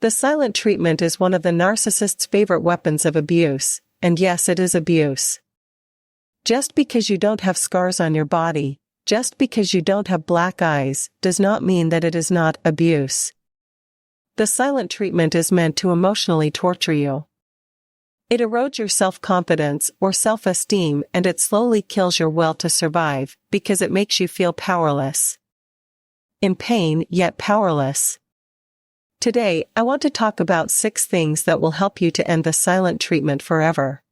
The silent treatment is one of the narcissist's favorite weapons of abuse, and yes, it is abuse. Just because you don't have scars on your body, just because you don't have black eyes, does not mean that it is not abuse. The silent treatment is meant to emotionally torture you. It erodes your self-confidence or self-esteem, and it slowly kills your will to survive, because it makes you feel powerless. In pain, yet powerless. Today, I want to talk about 6 things that will help you to end the silent treatment forever.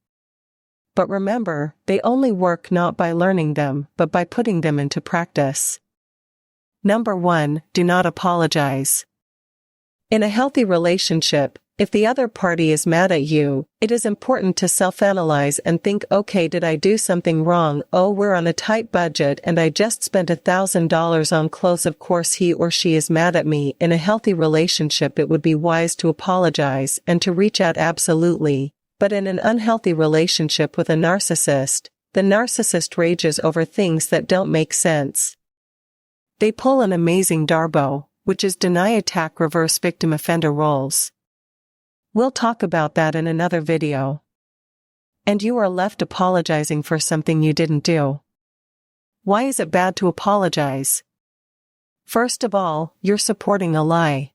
But remember, they only work not by learning them, but by putting them into practice. Number 1, do not apologize. In a healthy relationship, if the other party is mad at you, it is important to self-analyze and think, okay, did I do something wrong? Oh, we're on a tight budget and I just spent $1,000 on clothes. Of course he or she is mad at me. In a healthy relationship, it would be wise to apologize and to reach out absolutely. But in an unhealthy relationship with a narcissist, the narcissist rages over things that don't make sense. They pull an amazing Darbo, which is deny, attack, reverse victim offender roles. We'll talk about that in another video. And you are left apologizing for something you didn't do. Why is it bad to apologize? First of all, you're supporting a lie.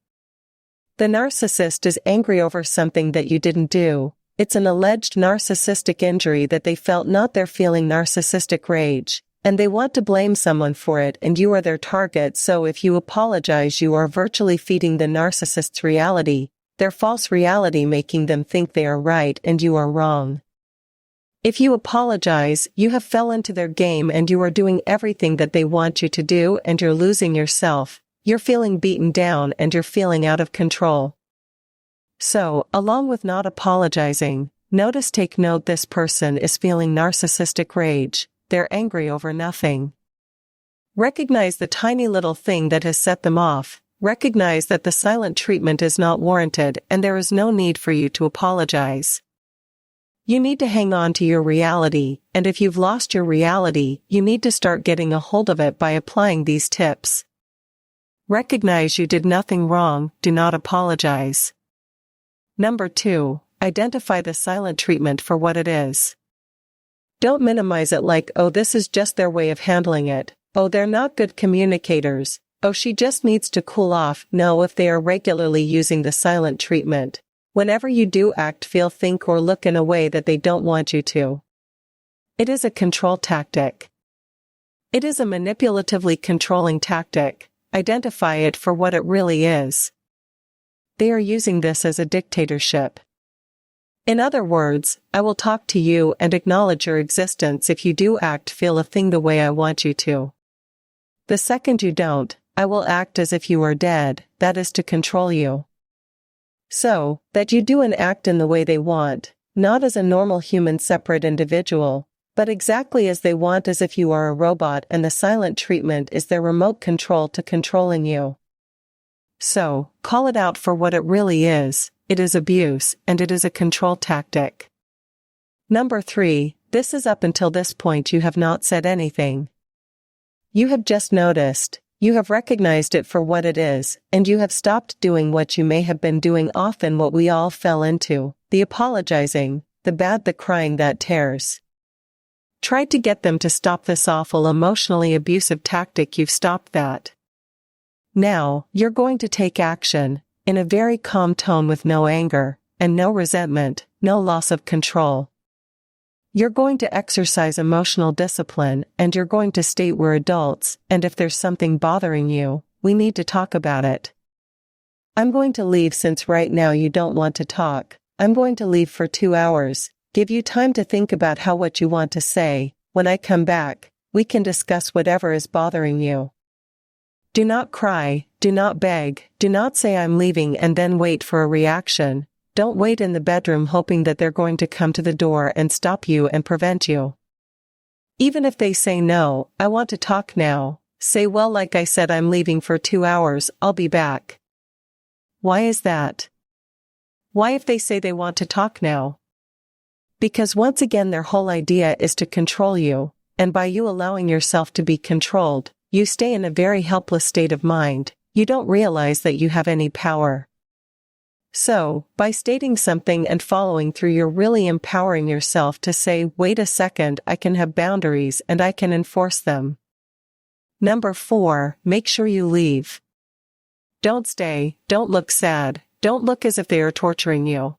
The narcissist is angry over something that you didn't do. It's an alleged narcissistic injury that they felt, not their feeling narcissistic rage, and they want to blame someone for it, and you are their target. So if you apologize, you are virtually feeding the narcissist's reality, their false reality, making them think they are right and you are wrong. If you apologize, you have fell into their game and you are doing everything that they want you to do, and you're losing yourself, you're feeling beaten down, and you're feeling out of control. So, along with not apologizing, take note, this person is feeling narcissistic rage. They're angry over nothing. Recognize the tiny little thing that has set them off. Recognize that the silent treatment is not warranted and there is no need for you to apologize. You need to hang on to your reality, and if you've lost your reality, you need to start getting a hold of it by applying these tips. Recognize you did nothing wrong, do not apologize. Number 2, identify the silent treatment for what it is. Don't minimize it like, oh, this is just their way of handling it. Oh, they're not good communicators. Oh, she just needs to cool off. No, if they are regularly using the silent treatment, whenever you do act, feel, think, or look in a way that they don't want you to, it is a control tactic. It is a manipulatively controlling tactic. Identify it for what it really is. They are using this as a dictatorship. In other words, I will talk to you and acknowledge your existence if you do act, feel, a thing the way I want you to. The second you don't, I will act as if you are dead. That is to control you. So, that you do and act in the way they want, not as a normal human separate individual, but exactly as they want, as if you are a robot, and the silent treatment is their remote control to controlling you. So, call it out for what it really is. It is abuse, and it is a control tactic. Number 3, this is up until this point you have not said anything. You have just noticed. You have recognized it for what it is, and you have stopped doing what you may have been doing, often what we all fell into, the apologizing, the bad, the crying that tears. Try to get them to stop this awful emotionally abusive tactic. You've stopped that. Now, you're going to take action, in a very calm tone, with no anger, and no resentment, no loss of control. You're going to exercise emotional discipline, and you're going to state, we're adults, and if there's something bothering you, we need to talk about it. I'm going to leave since right now you don't want to talk. I'm going to leave for 2 hours. Give you time to think about what you want to say. When I come back, we can discuss whatever is bothering you. Do not cry, do not beg, do not say I'm leaving and then wait for a reaction. Don't wait in the bedroom hoping that they're going to come to the door and stop you and prevent you. Even if they say no, I want to talk now, say, well, like I said, I'm leaving for 2 hours, I'll be back. Why is that? Why, if they say they want to talk now? Because once again their whole idea is to control you, and by you allowing yourself to be controlled, you stay in a very helpless state of mind. You don't realize that you have any power. So, by stating something and following through, you're really empowering yourself to say, wait a second, I can have boundaries and I can enforce them. Number 4, make sure you leave. Don't stay, don't look sad, don't look as if they are torturing you.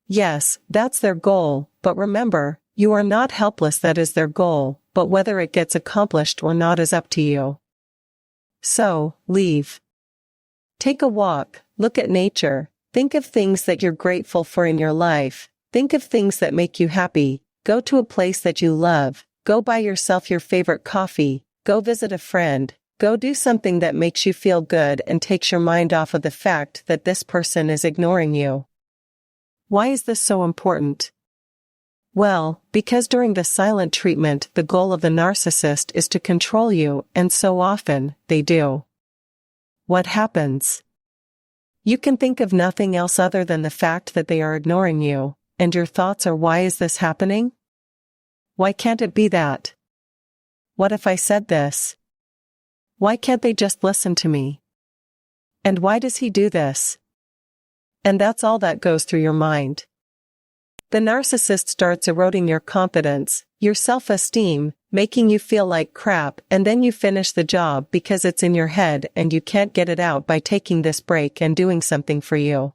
Yes, that's their goal, but remember, you are not helpless. That is their goal, but whether it gets accomplished or not is up to you. So, leave. Take a walk, look at nature, think of things that you're grateful for in your life, think of things that make you happy, go to a place that you love, go buy yourself your favorite coffee, go visit a friend, go do something that makes you feel good and takes your mind off of the fact that this person is ignoring you. Why is this so important? Well, because during the silent treatment, the goal of the narcissist is to control you, and so often, they do. What happens? You can think of nothing else other than the fact that they are ignoring you, and your thoughts are, why is this happening? Why can't it be that? What if I said this? Why can't they just listen to me? And why does he do this? And that's all that goes through your mind. The narcissist starts eroding your confidence, your self-esteem, making you feel like crap, and then you finish the job because it's in your head and you can't get it out by taking this break and doing something for you.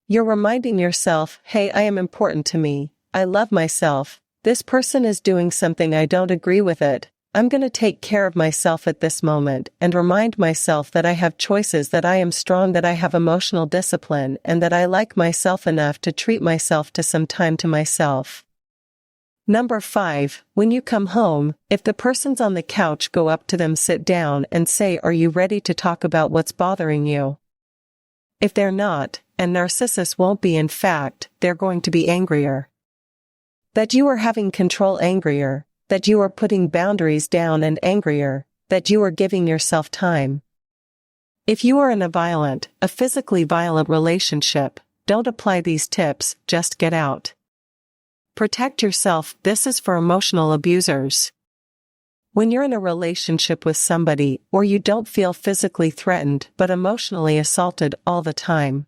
You're reminding yourself, hey, I am important to me, I love myself, this person is doing something, I don't agree with it, I'm going to take care of myself at this moment and remind myself that I have choices, that I am strong, that I have emotional discipline, and that I like myself enough to treat myself to some time to myself. Number 5, when you come home, if the person's on the couch, go up to them, sit down and say, are you ready to talk about what's bothering you? If they're not, and narcissists won't be, in fact, they're going to be angrier. That you are having control, angrier. That you are putting boundaries down, and angrier, that you are giving yourself time. If you are in a physically violent relationship, don't apply these tips, just get out. Protect yourself, this is for emotional abusers. When you're in a relationship with somebody, or you don't feel physically threatened but emotionally assaulted all the time.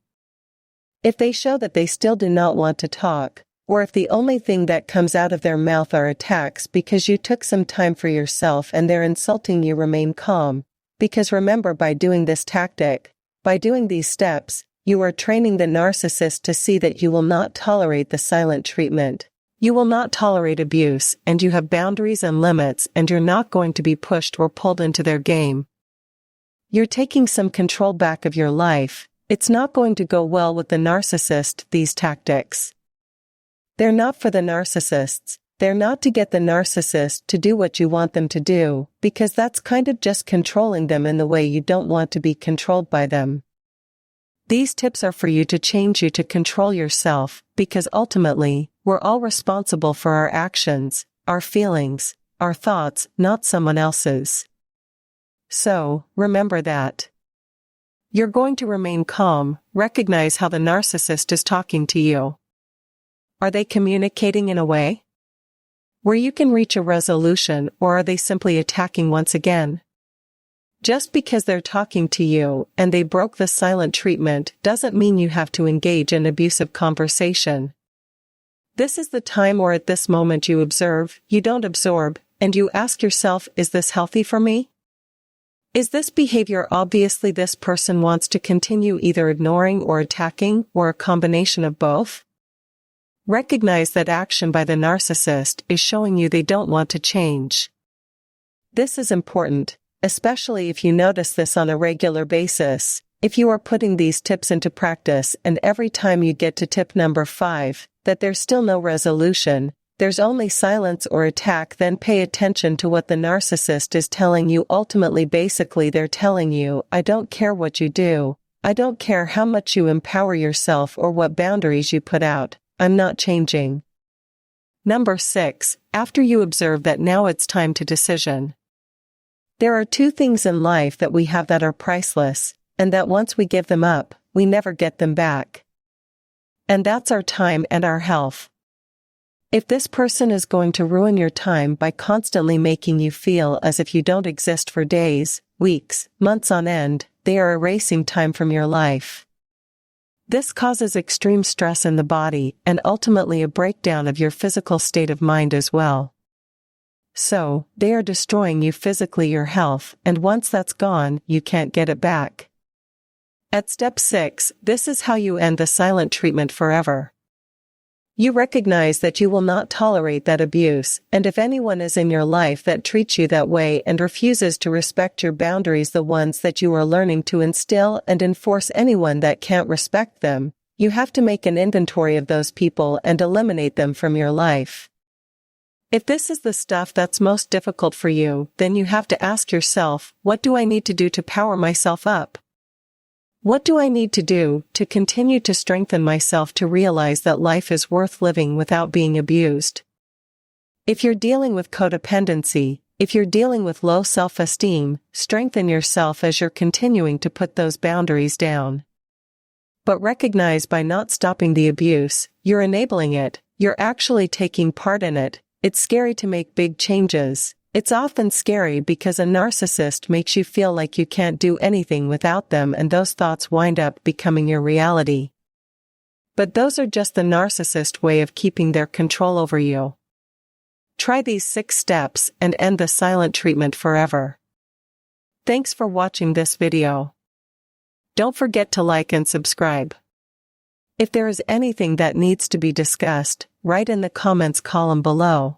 If they show that they still do not want to talk, or if the only thing that comes out of their mouth are attacks because you took some time for yourself and they're insulting you, remain calm, because remember, by doing this tactic, by doing these steps, you are training the narcissist to see that you will not tolerate the silent treatment. You will not tolerate abuse, and you have boundaries and limits, and you're not going to be pushed or pulled into their game. You're taking some control back of your life. It's not going to go well with the narcissist, these tactics. They're not for the narcissists, they're not to get the narcissist to do what you want them to do, because that's kind of just controlling them in the way you don't want to be controlled by them. These tips are for you to change you to control yourself, because ultimately, we're all responsible for our actions, our feelings, our thoughts, not someone else's. So, remember that. You're going to remain calm, recognize how the narcissist is talking to you. Are they communicating in a way where you can reach a resolution, or are they simply attacking once again? Just because they're talking to you and they broke the silent treatment doesn't mean you have to engage in abusive conversation. This is the time, or at this moment, you observe, you don't absorb, and you ask yourself, is this healthy for me? Is this behavior obviously this person wants to continue either ignoring or attacking, or a combination of both? Recognize that action by the narcissist is showing you they don't want to change. This is important, especially if you notice this on a regular basis. If you are putting these tips into practice and every time you get to tip number 5, that there's still no resolution, there's only silence or attack, then pay attention to what the narcissist is telling you. Ultimately, basically, they're telling you, I don't care what you do, I don't care how much you empower yourself or what boundaries you put out, I'm not changing. Number 6, after you observe that, now it's time to decision. There are 2 things in life that we have that are priceless, and that once we give them up, we never get them back. And that's our time and our health. If this person is going to ruin your time by constantly making you feel as if you don't exist for days, weeks, months on end, they are erasing time from your life. This causes extreme stress in the body and ultimately a breakdown of your physical state of mind as well. So, they are destroying you physically, your health, and once that's gone, you can't get it back. At step 6, this is how you end the silent treatment forever. You recognize that you will not tolerate that abuse, and if anyone is in your life that treats you that way and refuses to respect your boundaries, the ones that you are learning to instill and enforce, anyone that can't respect them, you have to make an inventory of those people and eliminate them from your life. If this is the stuff that's most difficult for you, then you have to ask yourself, what do I need to do to power myself up? What do I need to do to continue to strengthen myself to realize that life is worth living without being abused? If you're dealing with codependency, if you're dealing with low self-esteem, strengthen yourself as you're continuing to put those boundaries down. But recognize by not stopping the abuse, you're enabling it, you're actually taking part in it. It's scary to make big changes. It's often scary because a narcissist makes you feel like you can't do anything without them, and those thoughts wind up becoming your reality. But those are just the narcissist way of keeping their control over you. Try these 6 steps and end the silent treatment forever. Thanks for watching this video. Don't forget to like and subscribe. If there is anything that needs to be discussed, write in the comments column below.